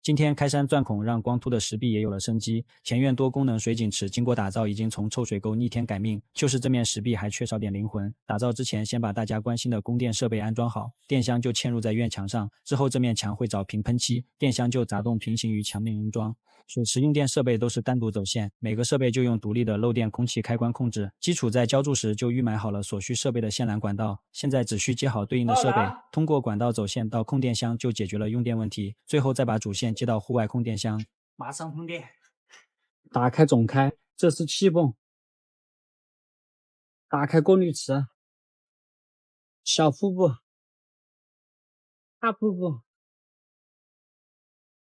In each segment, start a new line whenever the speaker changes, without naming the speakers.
今天开山钻孔，让光秃的石壁也有了生机。前院多功能水井池经过打造，已经从臭水沟逆天改命。就是这面石壁还缺少点灵魂。打造之前，先把大家关心的供电设备安装好，电箱就嵌入在院墙上。之后这面墙会找平喷漆，电箱就砸洞平行于墙面安装。水池用电设备都是单独走线，每个设备就用独立的漏电空气开关控制。基础在浇筑时就预埋好了所需设备的线缆管道，现在只需接好对应的设备，通过管道走线到控电箱就解决了用电问题。最后再把主线接到户外控电箱，马上通电。
打开总开，这是气泵。打开过滤池，小瀑布，大瀑布。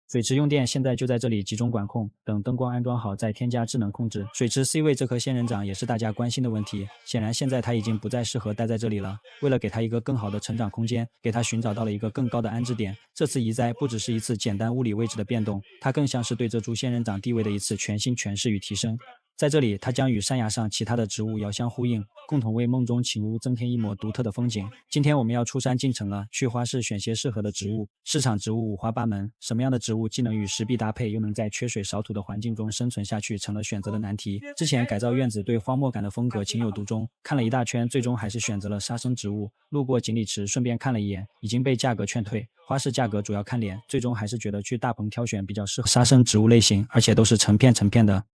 水池用电现在就在这里集中管控，等灯光安装好再添加智能控制。水池 C 位这颗仙人掌也是大家关心的问题，显然现在它已经不再适合待在这里了。为了给它一个更好的成长空间，给它寻找到了一个更高的安置点。这次移栽不只是一次简单物理位置的变动，它更像是对这株仙人掌地位的一次全新诠释与提升。在这里，它将与山崖上其他的植物遥相呼应，共同为梦中寝屋增添一抹独特的风景。今天我们要出山进城了，去花市选些适合的植物。市场植物五花八门，什么样的植物既能与石壁搭配，又能在缺水少土的环境中生存下去，成了选择的难题。之前改造院子对荒漠感的风格情有独钟，看了一大圈，最终还是选择了沙生植物。路过锦鲤池，顺便看了一眼，已经被价格劝退。花市价格主要看脸，最终还是觉得去大棚挑选比较适合沙生植物类型，而且都是成片的。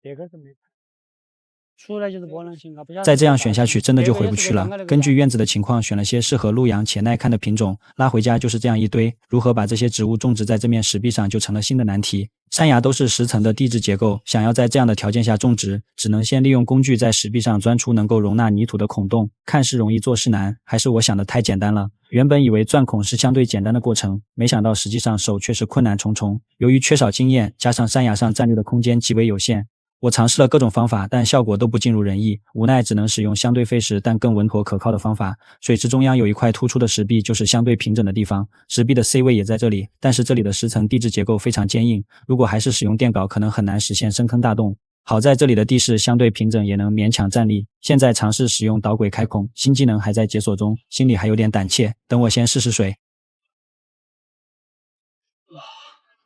出来就是波浪形啊！
再这样选下去，真的就回不去了。根据院子的情况，选了些适合露阳且耐看的品种，拉回家就是这样一堆。如何把这些植物种植在这面石壁上，就成了新的难题。山崖都是10层的地质结构，想要在这样的条件下种植，只能先利用工具在石壁上钻出能够容纳泥土的孔洞。看似容易做事难，还是我想的太简单了。原本以为钻孔是相对简单的过程，没想到实际上手却是困难重重。由于缺少经验，加上山崖上占据的空间极为有限，我尝试了各种方法，但效果都不尽如人意，无奈只能使用相对费时但更稳妥可靠的方法。水池中央有一块突出的石壁，就是相对平整的地方，石壁的 C 位也在这里，但是这里的10层地质结构非常坚硬，如果还是使用电镐，可能很难实现深坑大洞。好在这里的地势相对平整，也能勉强站立。现在尝试使用导轨开孔，新技能还在解锁中，心里还有点胆怯，等我先试试水。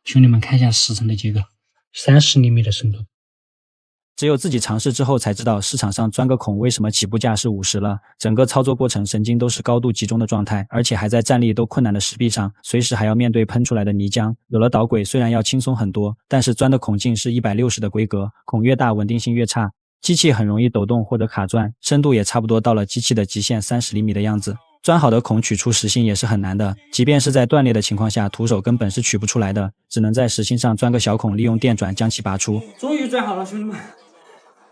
兄弟们看一下10层的结构，30厘米的深度。
只有自己尝试之后才知道，市场上钻个孔为什么起步价是50了。整个操作过程神经都是高度集中的状态，而且还在站立都困难的石壁上，随时还要面对喷出来的泥浆。有了导轨虽然要轻松很多，但是钻的孔径是160的规格，孔越大稳定性越差，机器很容易抖动或者卡钻，深度也差不多到了机器的极限30厘米的样子。钻好的孔取出实心也是很难的，即便是在断裂的情况下，徒手根本是取不出来的，只能在实心上钻个小孔，利用电转将其拔出。
终于钻好了，兄弟们，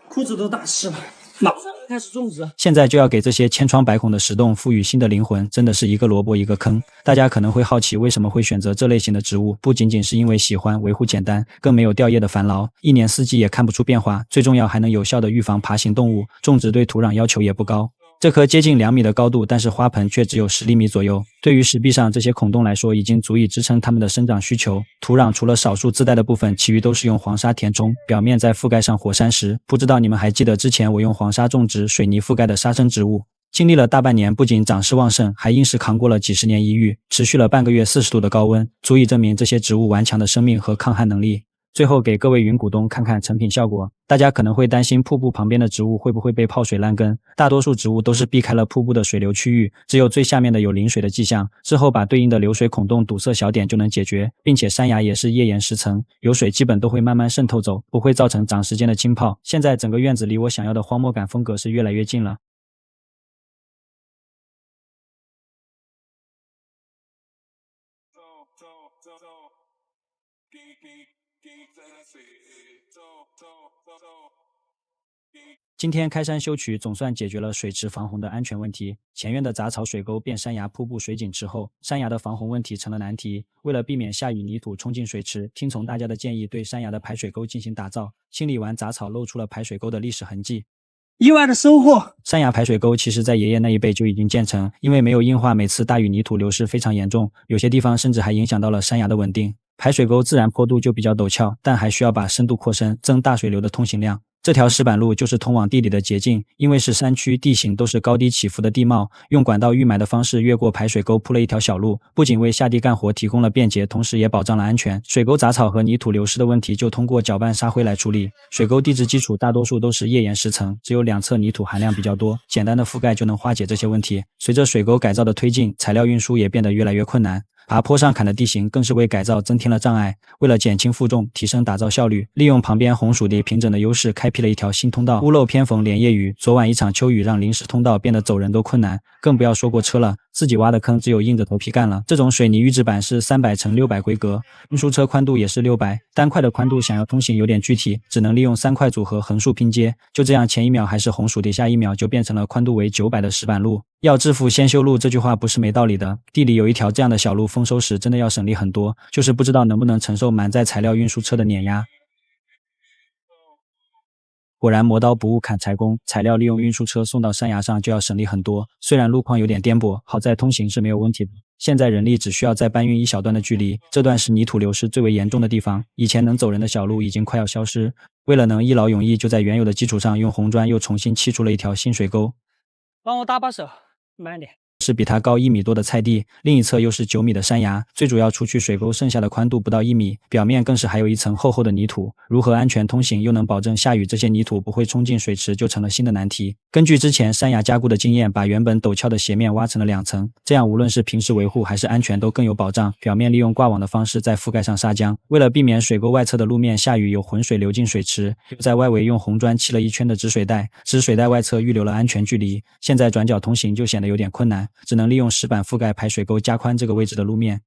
裤子都打湿了，马上开始种植。
现在就要给这些千疮百孔的石洞赋予新的灵魂，真的是一个萝卜一个坑。大家可能会好奇，为什么会选择这类型的植物？不仅仅是因为喜欢，维护简单，更没有掉叶的烦劳，一年四季也看不出变化，最重要还能有效的预防爬行动物。种植对土壤要求也不高。这棵接近2米的高度，但是花盆却只有10厘米左右。对于石壁上这些孔洞来说，已经足以支撑它们的生长需求。土壤除了少数自带的部分，其余都是用黄沙填充，表面再覆盖上火山石。不知道你们还记得之前我用黄沙种植水泥覆盖的沙生植物，经历了大半年，不仅长势旺盛，还硬是扛过了几10年一遇，持续了半个月40度的高温，足以证明这些植物顽强的生命和抗旱能力。最后给各位云股东看看成品效果。大家可能会担心瀑布旁边的植物会不会被泡水烂根，大多数植物都是避开了瀑布的水流区域，只有最下面的有淋水的迹象，之后把对应的流水孔洞堵塞小点就能解决，并且山崖也是页岩10层，有水基本都会慢慢渗透走，不会造成长时间的浸泡。现在整个院子离我想要的荒漠感风格是越来越近了。今天开山修渠，总算解决了水池防洪的安全问题。前院的杂草水沟变山崖瀑布水井池后，山崖的防洪问题成了难题。为了避免下雨泥土冲进水池，听从大家的建议，对山崖的排水沟进行打造。清理完杂草，露出了排水沟的历史痕迹。
意外的收获。
山崖排水沟其实在爷爷那一辈就已经建成，因为没有硬化，每次大雨泥土流失非常严重，有些地方甚至还影响到了山崖的稳定。排水沟自然坡度就比较陡峭，但还需要把深度扩深，增大水流的通行量。这条石板路就是通往地里的捷径，因为是山区，地形都是高低起伏的地貌，用管道预埋的方式越过排水沟铺了一条小路，不仅为下地干活提供了便捷，同时也保障了安全。水沟杂草和泥土流失的问题就通过搅拌沙灰来处理。水沟地质基础大多数都是页岩石层，只有两侧泥土含量比较多，简单的覆盖就能化解这些问题。随着水沟改造的推进，材料运输也变得越来越困难。爬坡上坎的地形更是为改造增添了障碍。为了减轻负重，提升打造效率，利用旁边红薯地平整的优势，开辟了一条新通道。屋漏偏逢连夜雨，昨晚一场秋雨让临时通道变得走人都困难，更不要说过车了。自己挖的坑只有硬着头皮干了。这种水泥预制板是300×600规格，运输车宽度也是600，单块的宽度想要通行有点具体，只能利用3块组合横竖拼接。就这样，前一秒还是红薯地，下一秒就变成了宽度为900的石板路。要致富先修路这句话不是没道理的，地里有一条这样的小路，丰收时真的要省力很多，就是不知道能不能承受满载材料运输车的碾压。果然磨刀不误砍柴工，材料利用运输车送到山崖上就要省力很多。虽然路况有点颠簸，好在通行是没有问题的。现在人力只需要再搬运一小段的距离，这段是泥土流失最为严重的地方，以前能走人的小路已经快要消失。为了能一劳永逸，就在原有的基础上用红砖又重新砌出了一条新水沟。
帮我搭把手，慢点。
是比它高1米多的菜地，另一侧又是9米的山崖，最主要除去水沟剩下的宽度不到1米，表面更是还有一层厚厚的泥土。如何安全通行又能保证下雨这些泥土不会冲进水池，就成了新的难题。根据之前山崖加固的经验，把原本陡峭的斜面挖成了2层，这样无论是平时维护还是安全都更有保障。表面利用挂网的方式再覆盖上砂浆，为了避免水沟外侧的路面下雨有浑水流进水池，又在外围用红砖砌了一圈的止水带，止水带外侧预留了安全距离。现在转角通行就显得有点困难，只能利用石板覆盖排水沟，加宽这个位置的路面。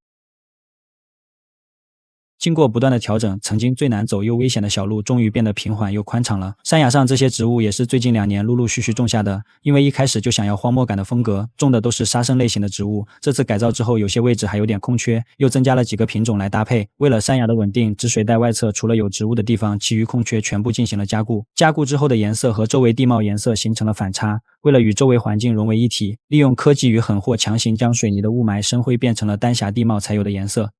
经过不断的调整，曾经最难走又危险的小路终于变得平缓又宽敞了。山崖上这些植物也是最近2年陆陆续续种下的，因为一开始就想要荒漠感的风格，种的都是沙生类型的植物。这次改造之后，有些位置还有点空缺，又增加了几个品种来搭配。为了山崖的稳定，止水带外侧除了有植物的地方，其余空缺全部进行了加固。加固之后的颜色和周围地貌颜色形成了反差。为了与周围环境融为一体，利用科技与狠货强行将水泥的雾霾深灰变成了丹霞地貌才有的颜色。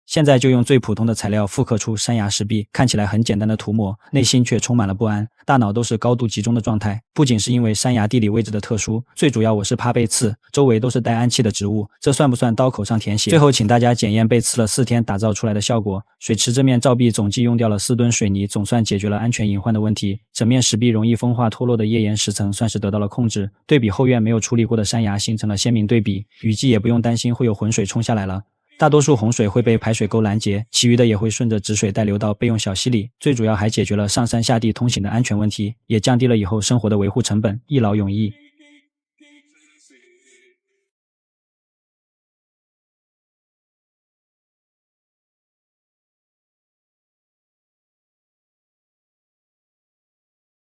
现在就用最普通的材料复刻出山崖石壁，看起来很简单的涂抹，内心却充满了不安，大脑都是高度集中的状态。不仅是因为山崖地理位置的特殊，最主要我是怕被刺，周围都是带氨气的植物，这算不算刀口上舔血？最后请大家检验被刺了4天打造出来的效果。水池这面照壁总计用掉了4吨水泥，总算解决了安全隐患的问题。整面石壁容易风化脱落的页岩石层算是得到了控制，对比后院没有处理过的山崖形成了鲜明对比，雨季也不用担心会有浑水冲下来了。大多数洪水会被排水沟拦截，其余的也会顺着止水带流到备用小溪里。最主要还解决了上山下地通行的安全问题，也降低了以后生活的维护成本，一劳永逸。